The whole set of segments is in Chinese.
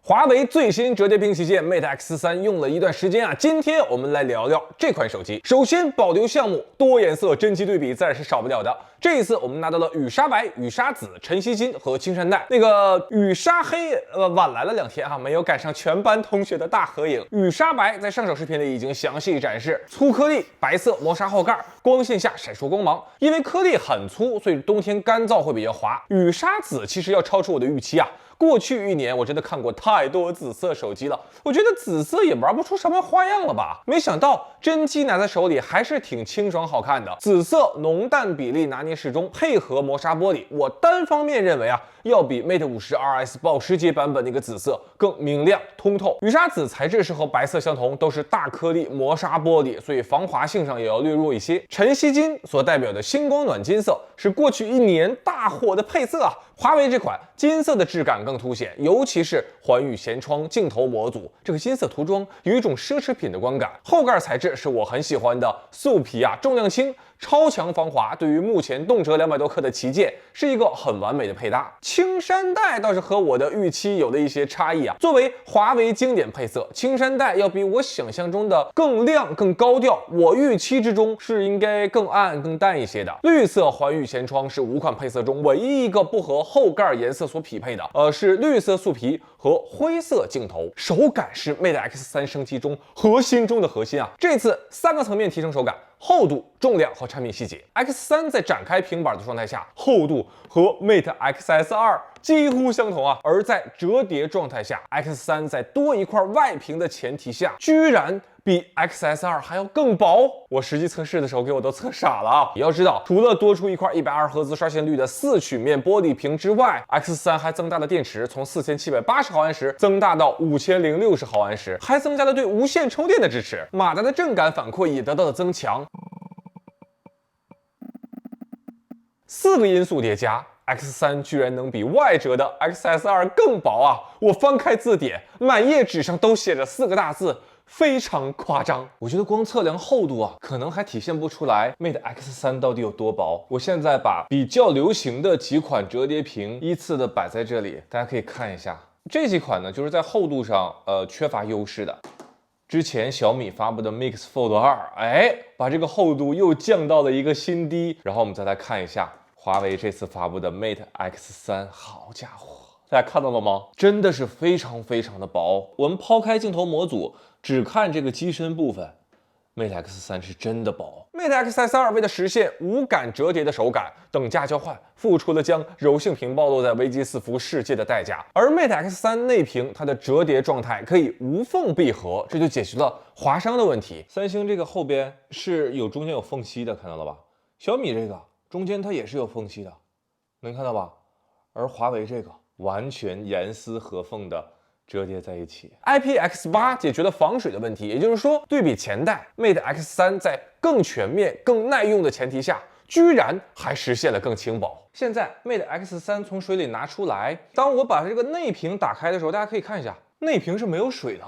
华为最新折叠屏旗舰 Mate X3 用了一段时间啊，今天我们来聊聊这款手机。首先，保留项目多颜色真机对比自然是少不了的。这一次我们拿到了雨纱白、雨纱紫、晨曦金和青山黛。那个雨纱黑晚来了2天啊，没有赶上全班同学的大合影。雨纱白在上手视频里已经详细展示，粗颗粒、白色磨砂后盖，光线下闪烁光芒。因为颗粒很粗，所以冬天干燥会比较滑。雨纱紫其实要超出我的预期啊。过去1年，我真的看过太多紫色手机了，我觉得紫色也玩不出什么花样了吧？没想到真机拿在手里还是挺清爽好看的，紫色浓淡比例拿捏适中，配合磨砂玻璃，我单方面认为啊，要比 Mate 50 RS 保时捷版本那个紫色更明亮通透。雨纱紫材质是和白色相同，都是大颗粒磨砂玻璃，所以防滑性上也要略弱一些。晨曦金所代表的星光暖金色是过去1年大火的配色啊，华为这款金色的质感更凸显，尤其是环宇舷窗镜头模组，这个金色涂装有一种奢侈品的观感。后盖材质是我很喜欢的素皮啊，重量轻，超强防滑，对于目前动辄200多克的旗舰是一个很完美的配搭。青山黛倒是和我的预期有了一些差异啊。作为华为经典配色，青山黛要比我想象中的更亮、更高调。我预期之中是应该更暗、更淡一些的。绿色环宇舷窗是5款配色中唯一一个不和后盖颜色所匹配的，是绿色素皮和灰色镜头。手感是 Mate X3 升级中核心中的核心啊！这次3个层面提升手感。厚度、重量和产品细节。X3 在展开平板的状态下，厚度和 Mate XS2 几乎相同啊，而在折叠状态下 ，X3 在多一块外屏的前提下，居然比 XS2 还要更薄。我实际测试的时候给我都测傻了啊！你要知道，除了多出一块120赫兹刷新率的4曲面玻璃屏之外 ，X3 还增大了电池，从4780毫安时增大到5060毫安时，还增加了对无线充电的支持，马达的震感反馈也得到了增强。4个因素叠加。X3 居然能比外折的 XS2 更薄啊！我翻开字典，满页纸上都写着4个大字，非常夸张。我觉得光测量厚度啊，可能还体现不出来 Mate X3 到底有多薄。我现在把比较流行的几款折叠屏依次的摆在这里，大家可以看一下。这几款呢，就是在厚度上缺乏优势的。之前小米发布的 Mix Fold 2，把这个厚度又降到了一个新低。然后我们再来看一下。华为这次发布的 Mate X3， 好家伙，大家看到了吗？真的是非常非常的薄。我们抛开镜头模组，只看这个机身部分 ，Mate X3 是真的薄。Mate XS2 为了实现无感折叠的手感，等价交换，付出了将柔性屏暴露在危机四伏世界的代价。而 Mate X3 内屏，它的折叠状态可以无缝闭合，这就解决了划伤的问题。三星这个后边是中间有缝隙的，看到了吧？小米这个。中间它也是有缝隙的，能看到吧？而华为这个完全严丝合缝的折叠在一起。IPX8 解决了防水的问题，也就是说，对比前代 Mate X3 在更全面、更耐用的前提下，居然还实现了更轻薄。现在 Mate X3 从水里拿出来，当我把这个内屏打开的时候，大家可以看一下，内屏是没有水的。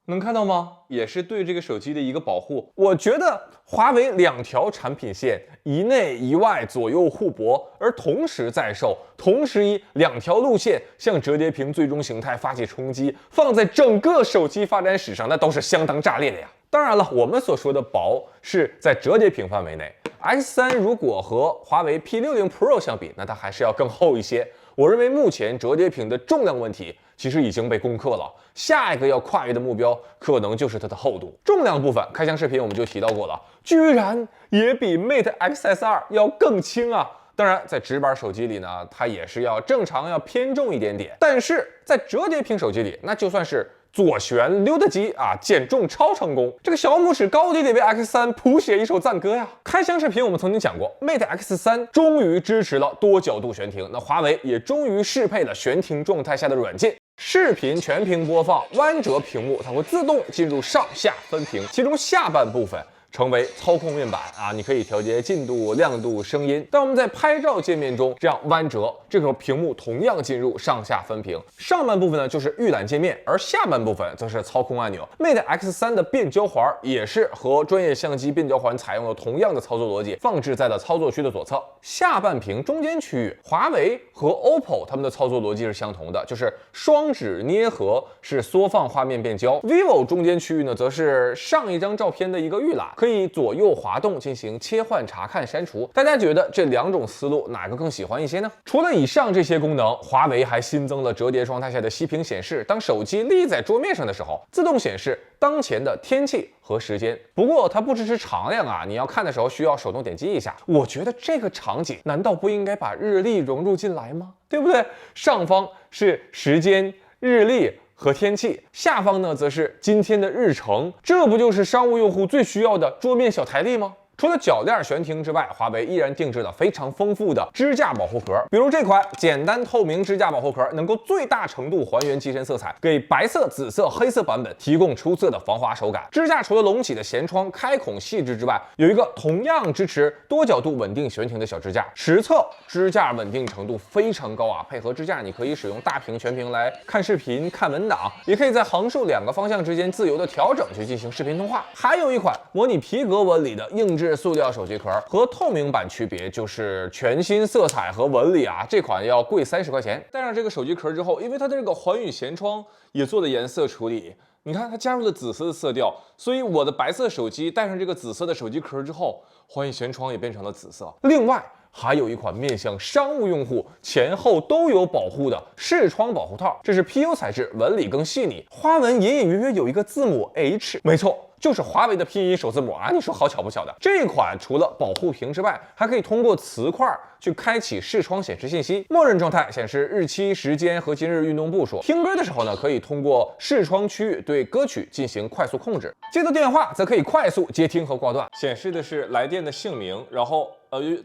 能看到吗？也是对这个手机的一个保护。我觉得华为2条产品线，一内一外左右互搏，而同时在售，同时以2条路线向折叠屏最终形态发起冲击，放在整个手机发展史上，那都是相当炸裂的呀。当然了，我们所说的薄是在折叠屏范围内。X3 如果和华为 P60 Pro 相比，那它还是要更厚一些。我认为目前折叠屏的重量问题其实已经被攻克了，下一个要跨越的目标可能就是它的厚度。重量部分，开箱视频我们就提到过了，居然也比 Mate XS2 要更轻啊！当然，在直板手机里呢，它也是要正常要偏重一点点，但是在折叠屏手机里，那就算是左旋溜达机啊，减重超成功，这个小拇指高低得为 X3 谱写一首赞歌呀！开箱视频我们曾经讲过 ，Mate X3 终于支持了多角度悬停，那华为也终于适配了悬停状态下的软件。视频全屏播放，弯折屏幕它会自动进入上下分屏，其中下半部分成为操控面板啊，你可以调节进度、亮度、声音。当我们在拍照界面中这样弯折，这个时候屏幕同样进入上下分屏，上半部分呢就是预览界面，而下半部分则是操控按钮。Mate X3 的变焦环也是和专业相机变焦环采用了同样的操作逻辑，放置在了操作区的左侧。下半屏中间区域，华为和 OPPO 他们的操作逻辑是相同的，就是双指捏合是缩放画面变焦。vivo 中间区域呢，则是上一张照片的一个预览，可以左右滑动进行切换、查看、删除。大家觉得这两种思路哪个更喜欢一些呢？除了以上这些功能，华为还新增了折叠状态下的息屏显示，当手机立在桌面上的时候，自动显示当前的天气和时间。不过它不支持常亮啊，你要看的时候需要手动点击一下。我觉得这个场景难道不应该把日历融入进来吗？对不对？上方是时间、日历和天气，下方呢则是今天的日程，这不就是商务用户最需要的桌面小台历吗？除了铰链悬停之外，华为依然定制了非常丰富的支架保护壳，比如这款简单透明支架保护壳，能够最大程度还原机身色彩，给白色、紫色、黑色版本提供出色的防滑手感。支架除了隆起的舷窗开孔细致之外，有一个同样支持多角度稳定悬停的小支架，实测支架稳定程度非常高啊！配合支架，你可以使用大屏、全屏来看视频、看文档，也可以在横竖两个方向之间自由的调整去进行视频通话。还有一款模拟皮革纹理的硬质塑料手机壳，和透明版区别就是全新色彩和纹理啊，这款要贵30块钱。戴上这个手机壳之后，因为它的这个环宇舷窗也做了颜色处理，你看它加入了紫色的色调，所以我的白色手机戴上这个紫色的手机壳之后，环宇舷窗也变成了紫色。另外还有一款面向商务用户，前后都有保护的视窗保护套，这是 PU 材质，纹理更细腻，花纹隐隐约约有一个字母 H， 没错，就是华为的拼音首字母啊！你说好巧不巧的？这款除了保护屏之外，还可以通过磁块去开启视窗显示信息，默认状态显示日期、时间和今日运动步数。听歌的时候呢，可以通过视窗区域对歌曲进行快速控制。接到电话则可以快速接听和挂断，显示的是来电的姓名，然后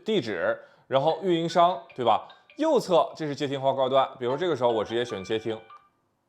地址，然后运营商，对吧？右侧这是接听或挂断，比如这个时候我直接选接听。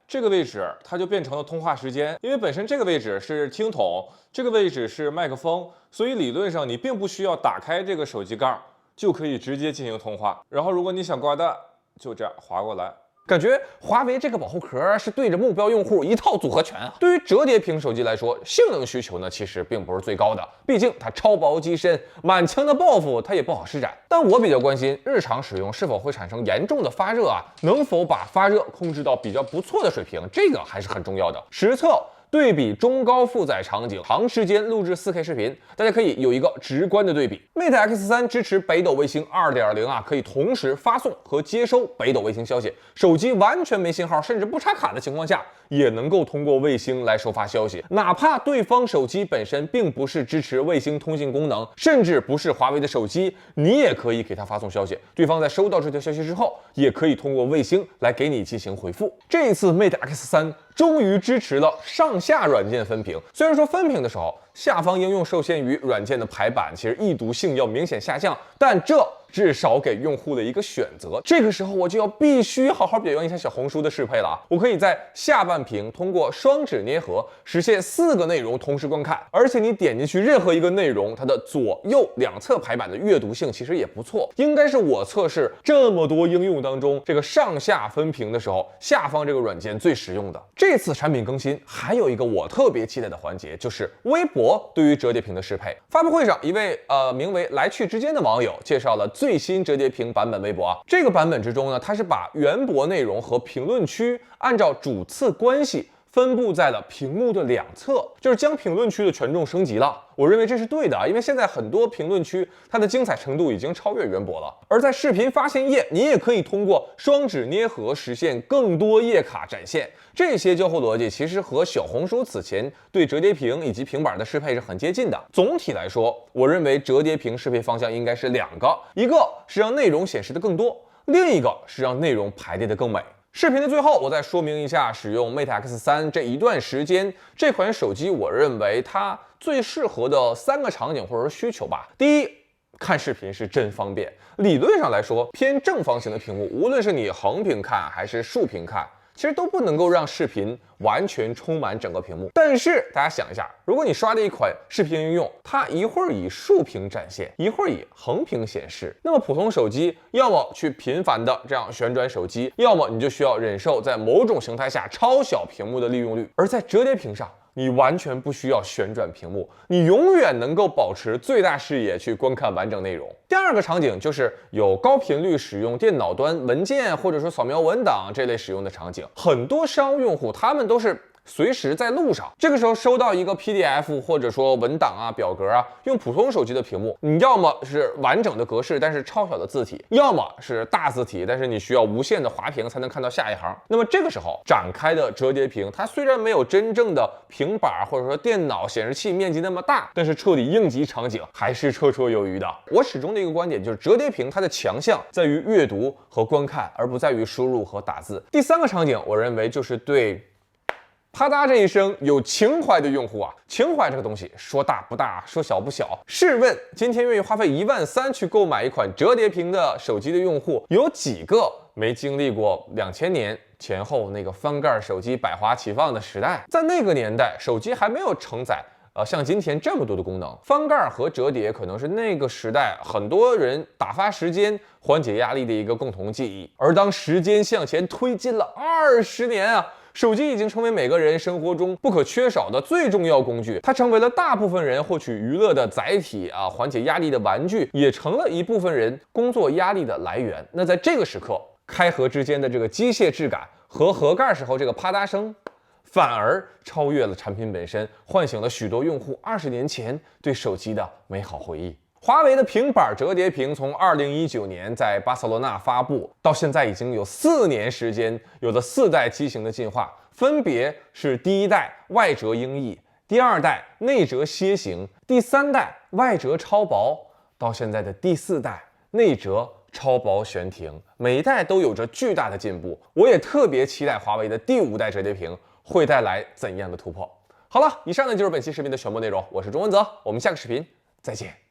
这个位置它就变成了通话时间，因为本身这个位置是听筒，这个位置是麦克风，所以理论上你并不需要打开这个手机盖就可以直接进行通话。然后如果你想挂断，就这样滑过来。感觉华为这个保护壳是对着目标用户一套组合拳啊！对于折叠屏手机来说，性能需求呢其实并不是最高的，毕竟它超薄机身，满墙的抱负它也不好施展。但我比较关心日常使用是否会产生严重的发热啊，能否把发热控制到比较不错的水平，这个还是很重要的。实测对比中高负载场景，长时间录制4K 视频，大家可以有一个直观的对比。Mate X3 支持北斗卫星 2.0 啊，可以同时发送和接收北斗卫星消息，手机完全没信号，甚至不插卡的情况下，也能够通过卫星来收发消息。哪怕对方手机本身并不是支持卫星通信功能，甚至不是华为的手机，你也可以给它发送消息，对方在收到这条消息之后，也可以通过卫星来给你进行回复。这一次 Mate X3 终于支持了上下软件分屏，虽然说分屏的时候下方应用受限于软件的排版，其实易读性要明显下降，但这至少给用户的一个选择。这个时候我就要必须好好表扬一下小红书的适配了啊！我可以在下半屏通过双指捏合实现4个内容同时观看，而且你点进去任何一个内容，它的左右两侧排版的阅读性其实也不错，应该是我测试这么多应用当中这个上下分屏的时候，下方这个软件最实用的。这次产品更新还有一个我特别期待的环节，就是微博对于折叠屏的适配。发布会上，一位名为来去之间的网友介绍了最新折叠屏版本微博啊。这个版本之中呢，它是把原博内容和评论区按照主次关系分布在了屏幕的两侧，就是将评论区的权重升级了。我认为这是对的，因为现在很多评论区它的精彩程度已经超越原博了。而在视频发现页，你也可以通过双指捏合实现更多页卡展现。这些交互逻辑其实和小红书此前对折叠屏以及平板的适配是很接近的。总体来说，我认为折叠屏适配方向应该是2个，一个是让内容显示的更多，另一个是让内容排列的更美。视频的最后，我再说明一下使用 Mate X3 这一段时间，这款手机我认为它最适合的3个场景或者需求吧。第一，看视频是真方便。理论上来说，偏正方形的屏幕，无论是你横屏看还是竖屏看，其实都不能够让视频完全充满整个屏幕。但是大家想一下，如果你刷的一款视频应用，它一会儿以竖屏展现，一会儿以横屏显示，那么普通手机要么去频繁的这样旋转手机，要么你就需要忍受在某种形态下超小屏幕的利用率。而在折叠屏上，你完全不需要旋转屏幕，你永远能够保持最大视野去观看完整内容。第二个场景就是有高频率使用电脑端文件或者说扫描文档这类使用的场景，很多商务用户他们都是随时在路上，这个时候收到一个 PDF 或者说文档啊、表格啊，用普通手机的屏幕，你要么是完整的格式，但是超小的字体，要么是大字体，但是你需要无限的滑屏才能看到下一行。那么这个时候展开的折叠屏，它虽然没有真正的平板或者说电脑显示器面积那么大，但是处理应急场景还是绰绰有余的。我始终的一个观点就是，折叠屏它的强项在于阅读和观看，而不在于输入和打字。第三个场景，我认为就是对啪嗒这一声有情怀的用户啊，情怀这个东西说大不大，说小不小。试问今天愿意花费13000去购买一款折叠屏的手机的用户，有几个没经历过2000年前后那个翻盖手机百花齐放的时代？在那个年代，手机还没有承载像今天这么多的功能，翻盖和折叠可能是那个时代很多人打发时间、缓解压力的一个共同记忆。而当时间向前推进了20年啊，手机已经成为每个人生活中不可缺少的最重要工具，它成为了大部分人获取娱乐的载体啊，缓解压力的玩具，也成了一部分人工作压力的来源。那在这个时刻，开合之间的这个机械质感和合盖时候这个啪嗒声，反而超越了产品本身，唤醒了许多用户20年前对手机的美好回忆。华为的平板折叠屏从2019年在巴塞罗那发布到现在已经有4年时间，有了4代机型的进化，分别是第1代外折英翼，第2代内折楔形，第3代外折超薄，到现在的第4代内折超薄悬停，每一代都有着巨大的进步。我也特别期待华为的第5代折叠屏会带来怎样的突破。好了，以上呢就是本期视频的全部内容，我是钟文泽，我们下个视频再见。